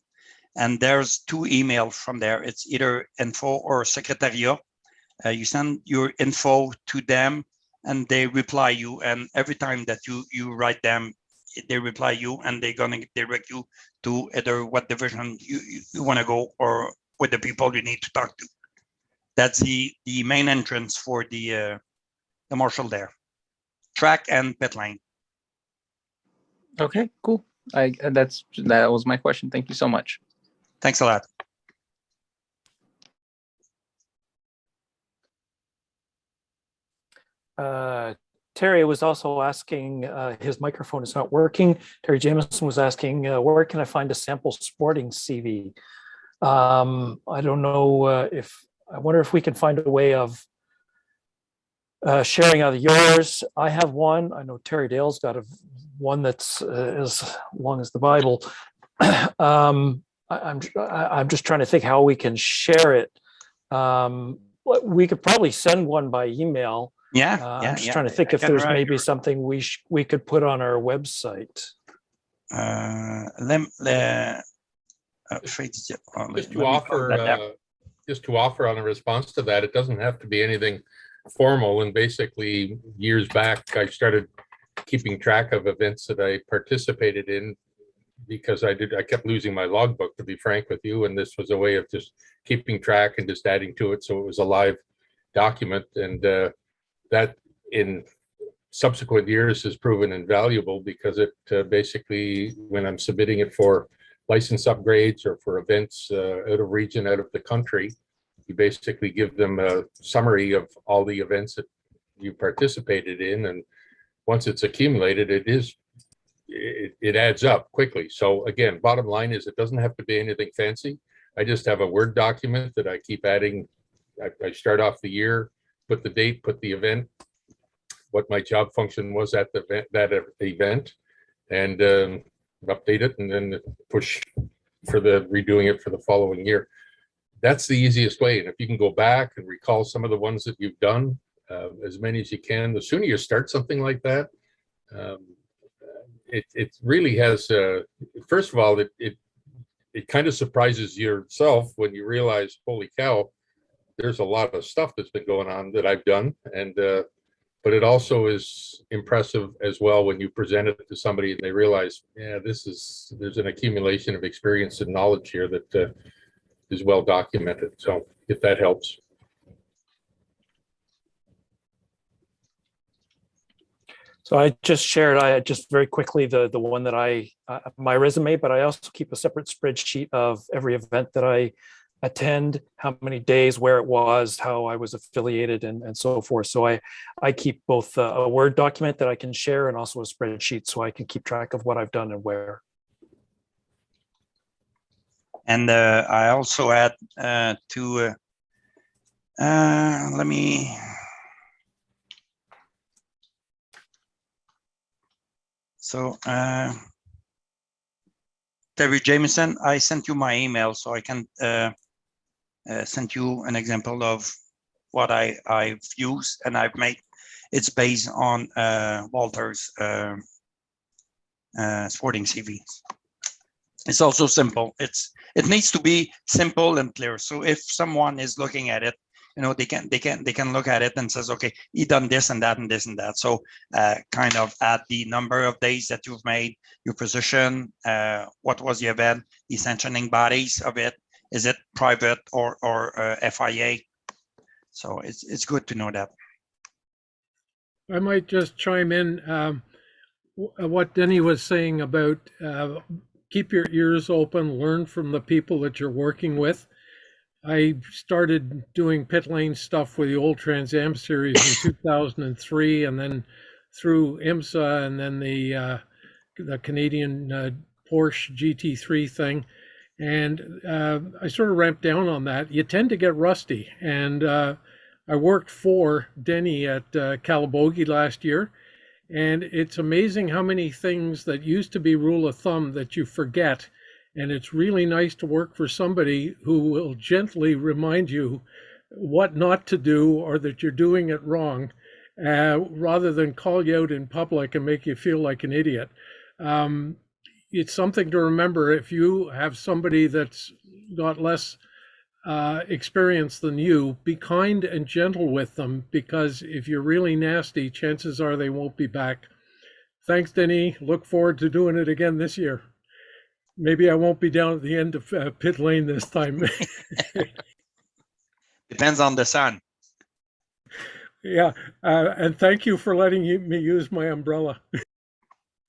And there's 2 emails from there. It's either info or secretariat. You send your info to them and they reply you. And every time that you write them, they reply you and they're going to direct you to either what division you want to go or with the people you need to talk to. That's the main entrance for the Marshal there. Track and pit lane. Okay, cool. That was my question. Thank you so much. Thanks a lot. Terry was also asking, his microphone is not working. Terry Jameson was asking, where can I find a sample sporting CV? I don't know I wonder if we can find a way of sharing out of yours. I have one. I know Terry Dale's got one that's as long as the Bible. I'm just trying to think how we can share it. We could probably send one by email. I'm just trying to think if there's maybe something we could put on our website. Just to offer on a response to that, it doesn't have to be anything formal. And basically, years back, I started keeping track of events that I participated in because I kept losing my logbook, to be frank with you. And this was a way of just keeping track and just adding to it. So it was a live document. And that in subsequent years has proven invaluable because it basically, when I'm submitting it for license upgrades or for events out of region, out of the country, you basically give them a summary of all the events that you participated in. And once it's accumulated, it adds up quickly. So again, bottom line is it doesn't have to be anything fancy. I just have a Word document that I keep adding. I start off the year, put the date, put the event, what my job function was at the event, and update it, and then push for the redoing it for the following year. That's the easiest way. And if you can go back and recall some of the ones that you've done, as many as you can, the sooner you start something like that, it really has, first of all, it kind of surprises yourself when you realize, holy cow, there's a lot of stuff that's been going on that I've done. And but it also is impressive as well when you present it to somebody and they realize, yeah, there's an accumulation of experience and knowledge here that is well documented. So if that helps. So I just shared, just very quickly, the one that my resume, but I also keep a separate spreadsheet of every event that I attend, how many days, where it was, how I was affiliated, and so forth. So I keep both a Word document that I can share and also a spreadsheet so I can keep track of what I've done and where. And I also add let me. So, Terry Jameson, I sent you my email so I can send you an example of what I've used and I've made. It's based on Walter's sporting CV. It's also simple. It needs to be simple and clear. So if someone is looking at it they can look at it and says, okay, he done this and that and this and that. So kind of add the number of days that you've made, your position, what was the event, the sanctioning bodies of it, is it private or FIA? So it's good to know that. I might just chime in. What Denny was saying about keep your ears open, learn from the people that you're working with. I started doing pit lane stuff with the old Trans Am series in 2003, and then through IMSA, and then the Canadian Porsche GT3 thing. And I sort of ramped down on that. You tend to get rusty. And I worked for Denny at Calabogie last year. And it's amazing how many things that used to be rule of thumb that you forget. And it's really nice to work for somebody who will gently remind you what not to do or that you're doing it wrong, rather than call you out in public and make you feel like an idiot. It's something to remember if you have somebody that's got less experience than you. Be kind and gentle with them, because if you're really nasty, chances are they won't be back. Thanks, Denis. Look forward to doing it again this year. Maybe I won't be down at the end of pit lane this time. Depends on the sun. Yeah, and thank you for letting me use my umbrella.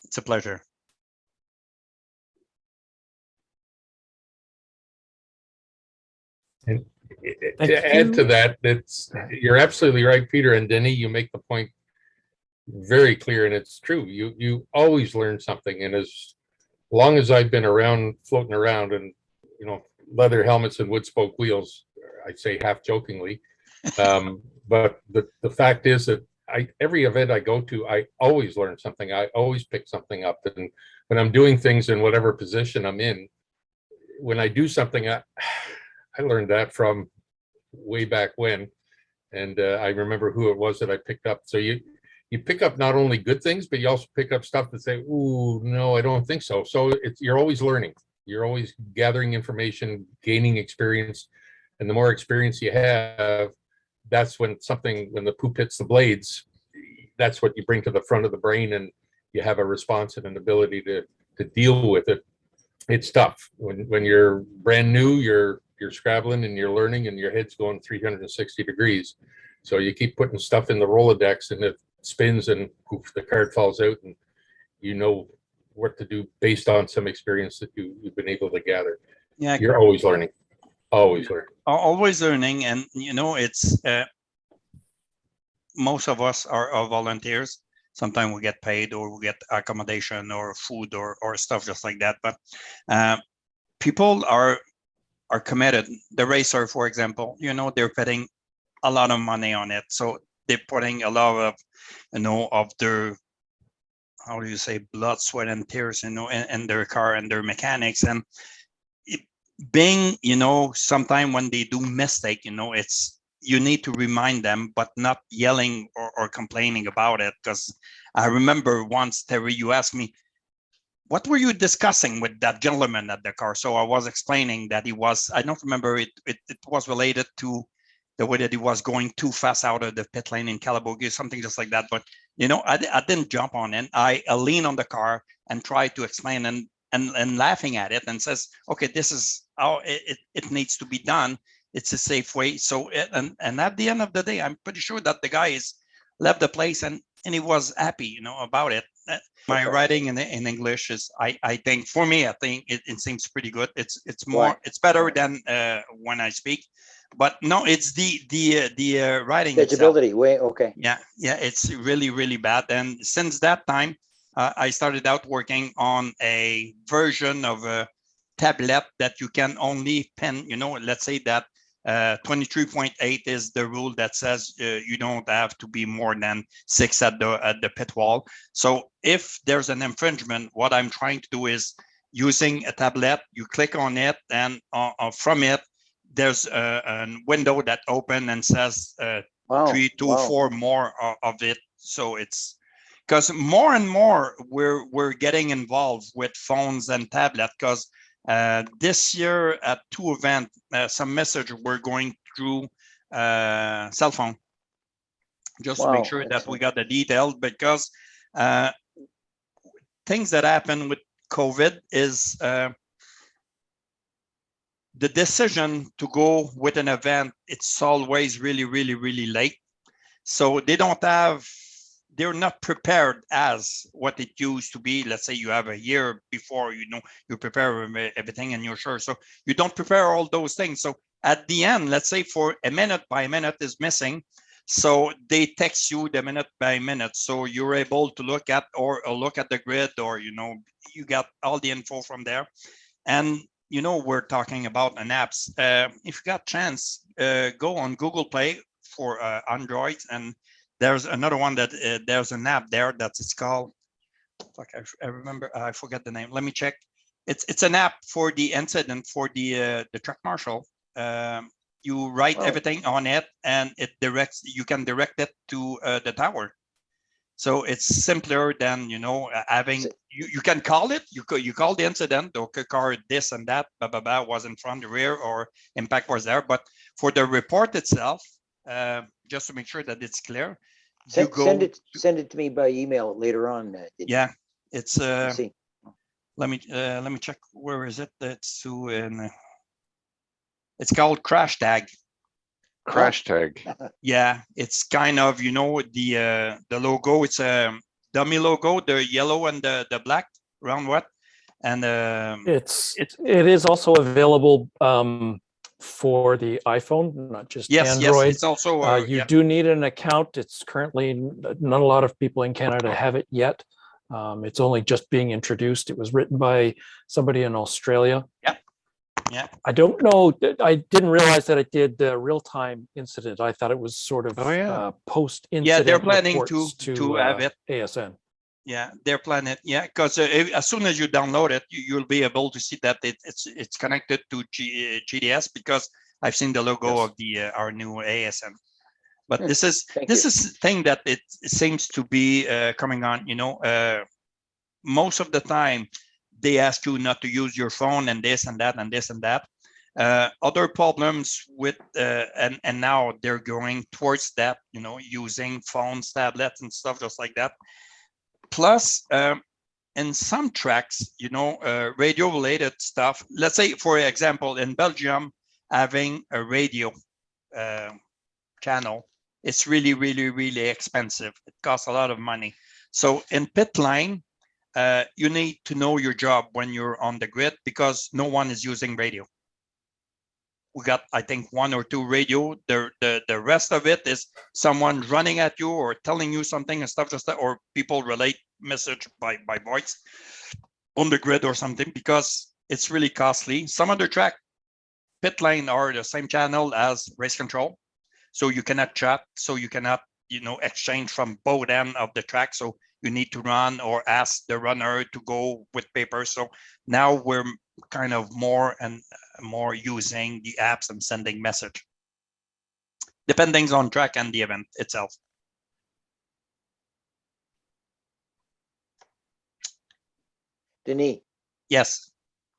It's a pleasure. And Thank to add you. to that, you're absolutely right, Peter and Denny. You make the point very clear, and it's true. You always learn something, and as long as I've been around, floating around, and leather helmets and wood spoke wheels, I say half jokingly, but the fact is that every event I go to, I always learn something. I always pick something up, and when I'm doing things in whatever position I'm in, when I do something, I learned that from way back when, and I remember who it was that I picked up. So you pick up not only good things, but you also pick up stuff that say, "Ooh, no, I don't think so." So you're always learning. You're always gathering information, gaining experience, and the more experience you have, that's when the poop hits the blades, that's what you bring to the front of the brain, and you have a response and an ability to deal with it. It's tough when you're brand new. You're scrabbling and you're learning, and your head's going 360 degrees. So you keep putting stuff in the Rolodex, and it spins, and poof, the card falls out, and you know what to do based on some experience that you've been able to gather. Yeah, You're always learning. Always learning. Always learning, and it's most of us are volunteers. Sometimes we get paid, or we get accommodation or food or stuff just like that. But people are committed. The racer, for example, they're putting a lot of money on it, so they're putting a lot of of their, how do you say, blood, sweat, and tears, in their car and their mechanics. And being, sometime when they do mistake, it's, you need to remind them, but not yelling or complaining about it. Because I remember once, Terry, you asked me, what were you discussing with that gentleman at the car? So I was explaining that he was, I don't remember, it was related to the way that he was going too fast out of the pit lane in Calabogie, something just like that. But, I didn't jump on it. I leaned on the car and tried to explain, and laughing at it, and says, okay, this is how it needs to be done. It's a safe way. So, and at the end of the day, I'm pretty sure that the guy left the place, and he was happy, about it. My writing in English is, I think, for me, I think it seems pretty good. It's more, Right. it's better than when I speak. But no, it's the writing itself. Legibility, way, okay. Yeah, it's really, really bad. And since that time, I started out working on a version of a tablet that you can only pen, let's say that 23.8 is the rule that says you don't have to be more than 6 at the pit wall. So if there's an infringement, what I'm trying to do is using a tablet, you click on it, and from it, there's a window that open and says Wow. 3, 2, wow. 4 more of it. So it's because more and more we're getting involved with phones and tablet, because this year at 2 events, some message we're going through cell phone, just to make Wow, sure that we excellent. got the details, because things that happen with COVID is the decision to go with an event, it's always really, really, really late. So they're not prepared as what it used to be. Let's say you have a year before, you prepare everything and you're sure. So you don't prepare all those things. So at the end, let's say for a minute by minute is missing. So they text you the minute by minute. So you're able to look at or look at the grid, or, you got all the info from there. And, we're talking about an apps. If you got chance, go on Google Play for Android, and there's another one that there's an app there that it's called, I remember, I forget the name. Let me check. It's an app for the incident, for the track marshal. You write everything on it, and you can direct it to the tower. So it's simpler than, having, you can call it, you call the incident, or car this and that, blah, blah, blah, was in front, the rear, or impact was there. But for the report itself, just to make sure that it's clear, Send it to me by email later on. Yeah, it's see. let me check, where is it? It's called Crash Tag. Crash Tag. Yeah, it's kind of, the logo, it's a dummy logo, the yellow and the black round what, and it is also available for the iPhone, not just Android. Yes, it's also you do need an account. It's currently not a lot of people in Canada have it yet. It's only just being introduced. It was written by somebody in Australia. Yeah. I don't know. I didn't realize that it did real-time incident. I thought it was sort of post-incident. Yeah, they're planning to have it. ASN. Yeah, they're planning. Yeah, because as soon as you download it, you'll be able to see that it's connected to GDS, because I've seen the logo of our new ASN. But this is thing that it seems to be coming on. Most of the time they ask you not to use your phone, and this and that and this and that. Other problems with and now they're going towards that, using phones, tablets, and stuff just like that. Plus, in some tracks, radio related stuff. Let's say, for example, in Belgium, having a radio channel, it's really, really, really expensive. It costs a lot of money. So in pit line, you need to know your job when you're on the grid, because no one is using radio. We got, I think, 1 or 2 radio. The rest of it is someone running at you or telling you something and stuff just that, or people relate message by voice on the grid or something, because it's really costly. Some other track, pit lane are the same channel as race control, so you cannot chat, so you cannot exchange from both ends of the track. So you need to run or ask the runner to go with paper. So now we're kind of more and more using the apps and sending message, depending on track and the event itself. Denis. Yes.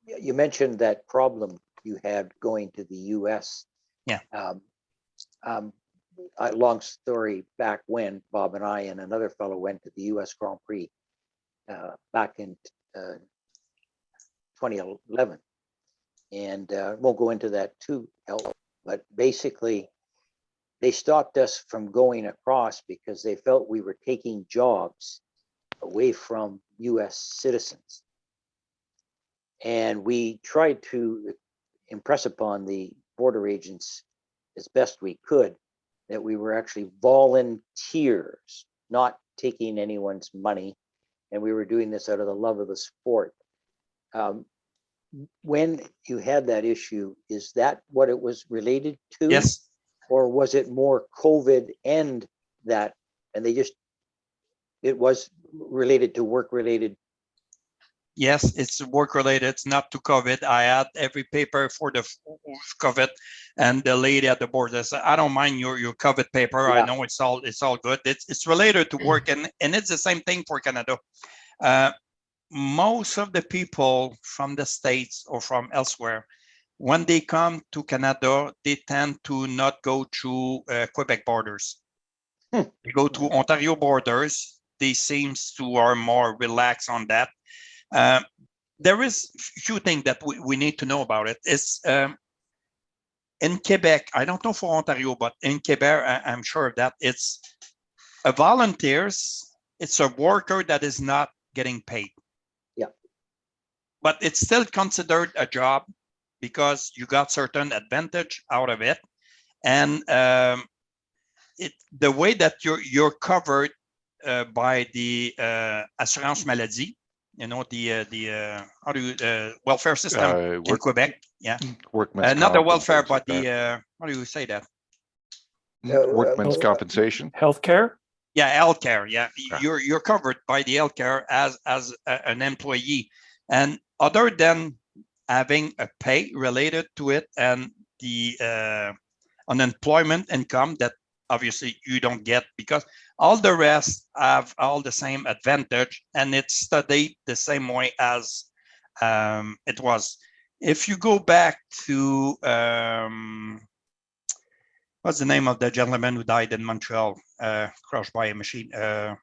You mentioned that problem you had going to the U.S. Yeah. Long story, back when Bob and I and another fellow went to the U.S. Grand Prix back in 2011, and won't go into that too, but basically they stopped us from going across because they felt we were taking jobs away from U.S. citizens. And we tried to impress upon the border agents as best we could that we were actually volunteers, not taking anyone's money. And we were doing this out of the love of the sport. When you had that issue, is that what it was related to? Yes. Or was it more COVID and that, and it was related to work related? Yes, it's work related. It's not to COVID. I had every paper for the COVID, and the lady at the board said, "I don't mind your COVID paper. Yeah. I know it's all good. It's related to work, and it's the same thing for Canada. Most of the people from the States or from elsewhere, when they come to Canada, they tend to not go through Quebec borders. They go to Ontario borders. They seems to are more relaxed on that. There is a few things that we need to know about it. It's in Quebec, I don't know for Ontario, but in Quebec, I'm sure that it's a volunteers, it's a worker that is not getting paid. Yeah. But it's still considered a job because you got certain advantage out of it. And the way that you're covered by the assurance maladie, you know, the how do you welfare system in Quebec? Yeah, Workman's not the comp and welfare, things but like the that. how do you say that? Workman's compensation. Healthcare. Yeah, healthcare. Yeah, Yeah. you're covered by the healthcare as an employee, and other than having a pay related to it and the unemployment income that obviously you don't get, because all the rest have all the same advantage, and it's studied the same way as it was. If you go back to what's the name of the gentleman who died in Montreal, crushed by a machine? I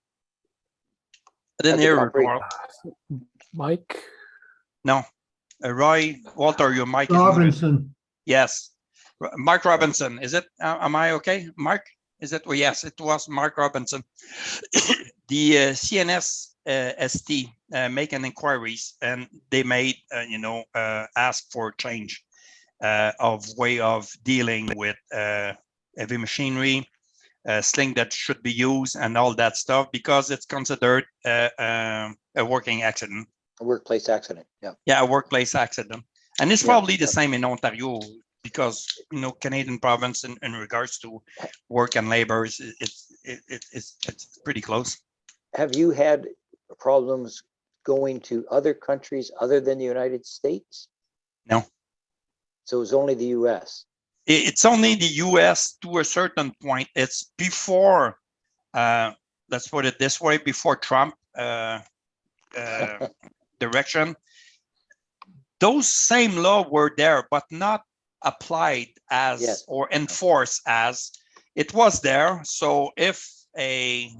didn't hear it. Mike. No, Roy Walter, your mic is muted. Robinson. Yes, Mark Robinson. Is it? Am I okay, Mark? Is it? Well, yes, it was Mark Robinson. The CNS ST making inquiries, and they made ask for change of way of dealing with heavy machinery, sling that should be used, and all that stuff, because it's considered a working accident. A workplace accident. Yeah. Yeah, a workplace accident, and it's probably the same in Ontario, because Canadian province in regards to work and labor, it's pretty close. Have you had problems going to other countries other than the United States? No. So it's only the US. It's only the US to a certain point. It's before, let's put it this way, before Trump direction. Those same law were there, but not applied as or enforced as it was there. So if a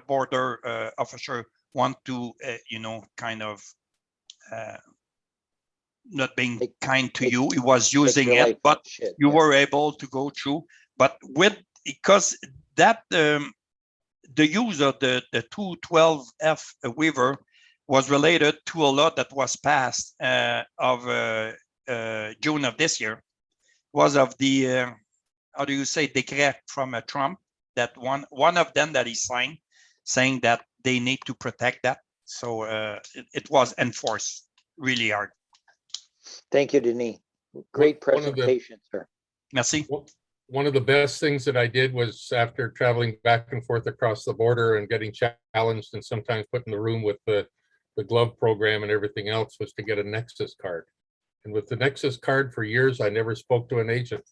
border officer want to, kind of not being kind to you, he was using it, but you were able to go through. But because that the use of the 212F waiver was related to a law that was passed of June of this year, was of the how do you say, decree from Trump, that one of them that he signed, saying that they need to protect that. So it was enforced really hard. Thank you, Denis. Great presentation, sir. Merci. One of the best things that I did was, after traveling back and forth across the border and getting challenged and sometimes put in the room with the glove program and everything else, was to get a Nexus card. And with the Nexus card, for years, I never spoke to an agent.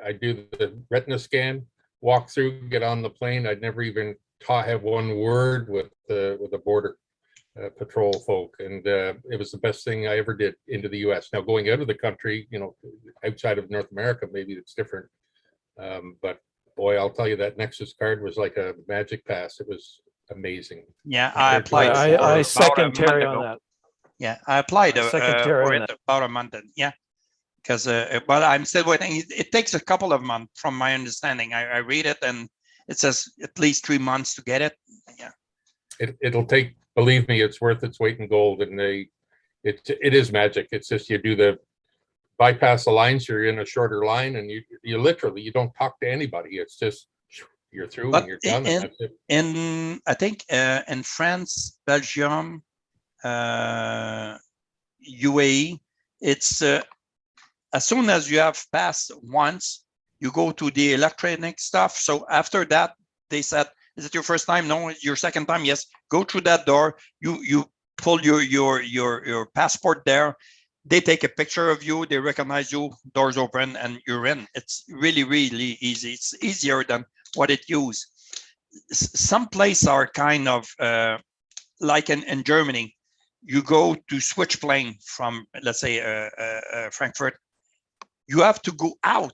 I do the retina scan, walk through, get on the plane. I'd never even have one word with the border patrol folk, and it was the best thing I ever did into the US. Now, going out of the country, outside of North America, maybe it's different. But boy, I'll tell you, that Nexus card was like a magic pass. It was amazing. Yeah, I applied. I second Terry on that. Yeah, I applied for it about a month. Yeah, because but I'm still waiting. It takes a couple of months, from my understanding. I read it, and it says at least 3 months to get it. Yeah, it'll take. Believe me, it's worth its weight in gold, and it is magic. It's just, you do the bypass the lines, you're in a shorter line, and you literally, you don't talk to anybody. It's just, you're through, but and you're done. And that's it. In I think in France, Belgium, UAE, it's as soon as you have passed once, you go to the electronic stuff. So after that, they said, is it your first time? No, your second time? Yes. Go through that door. You pull your passport there. They take a picture of you. They recognize you. Doors open, and you're in. It's really, really easy. It's easier than what it used. Some places are kind of like in Germany. you go to switch plane from, let's say, Frankfurt, you have to go out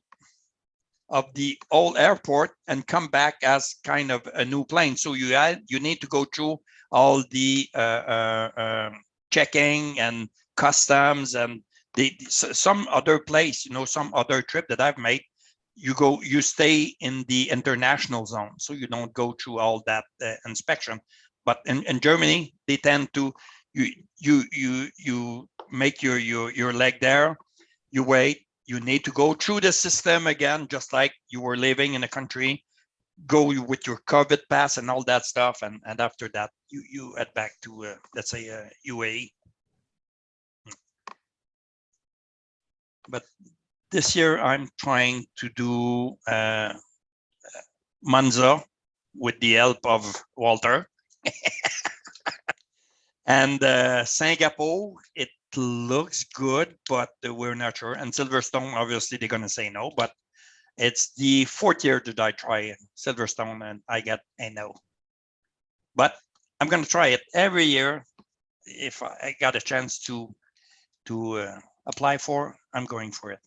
of the old airport and come back as kind of a new plane. So you need to go through all the checking and customs and some other place, some other trip that I've made. You stay in the international zone, so you don't go through all that inspection. But in Germany, they tend to you make your leg there, you wait. You need to go through the system again, just like you were living in a country, go with your COVID pass and all that stuff. And after that, you head back to, let's say, UAE. But this year, I'm trying to do Monza with the help of Walter. And Singapore, it looks good, but we're not sure. And Silverstone, obviously, they're going to say no, but it's the 4th year that I try Silverstone and I get a no. But I'm going to try it every year. If I got a chance to apply for, I'm going for it.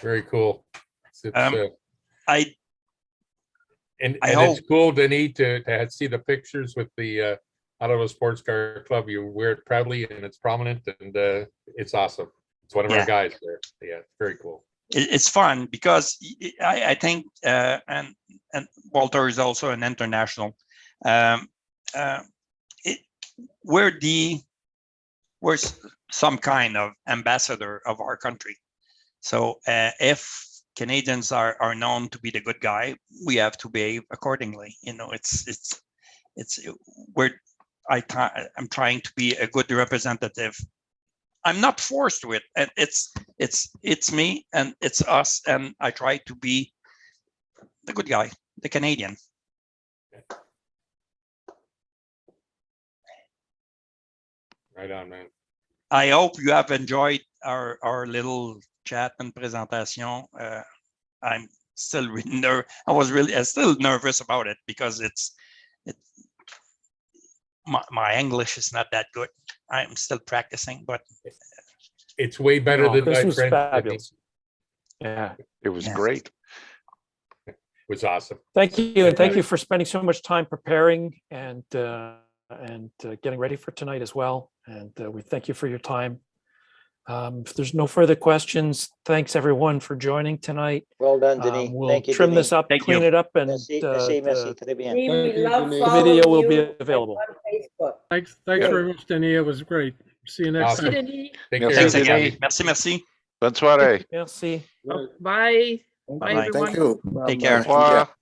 Very cool. I it's cool, Denis, to see the pictures with the Ottawa Sports Car Club. You wear it proudly and it's prominent, and it's awesome. It's one of our guys there. Yeah, very cool. It's fun because I think, and Walter is also an international. We're some kind of ambassador of our country. So if Canadians are known to be the good guy, we have to behave accordingly. I'm trying to be a good representative. I'm not forced to it, and it's me and it's us, and I try to be the good guy, the Canadian. Right on, man. I hope you have enjoyed our little chat and presentation. I'm still really I'm still nervous about it because my English is not that good. I'm still practicing, but it's way better than my was French. fabulous. Yeah, It was great. It was awesome. thank you, and thank you for spending so much time preparing and getting ready for tonight as well. And we thank you for your time. If there's no further questions, thanks everyone for joining tonight. Well done, Denis. We'll Thank you, trim Denis. this up, Thank clean you. it up, and Merci, the très bien. We Thank you, love Denise. following video will you be available. on Facebook. Thanks very much, Denis. It was great. See you next Awesome. time. Denis. Take Merci, care. thanks Denis. again. Merci. Bonne soirée. Merci. Right. Bye. Bye-bye. everyone. Thank you. Take care. Au revoir.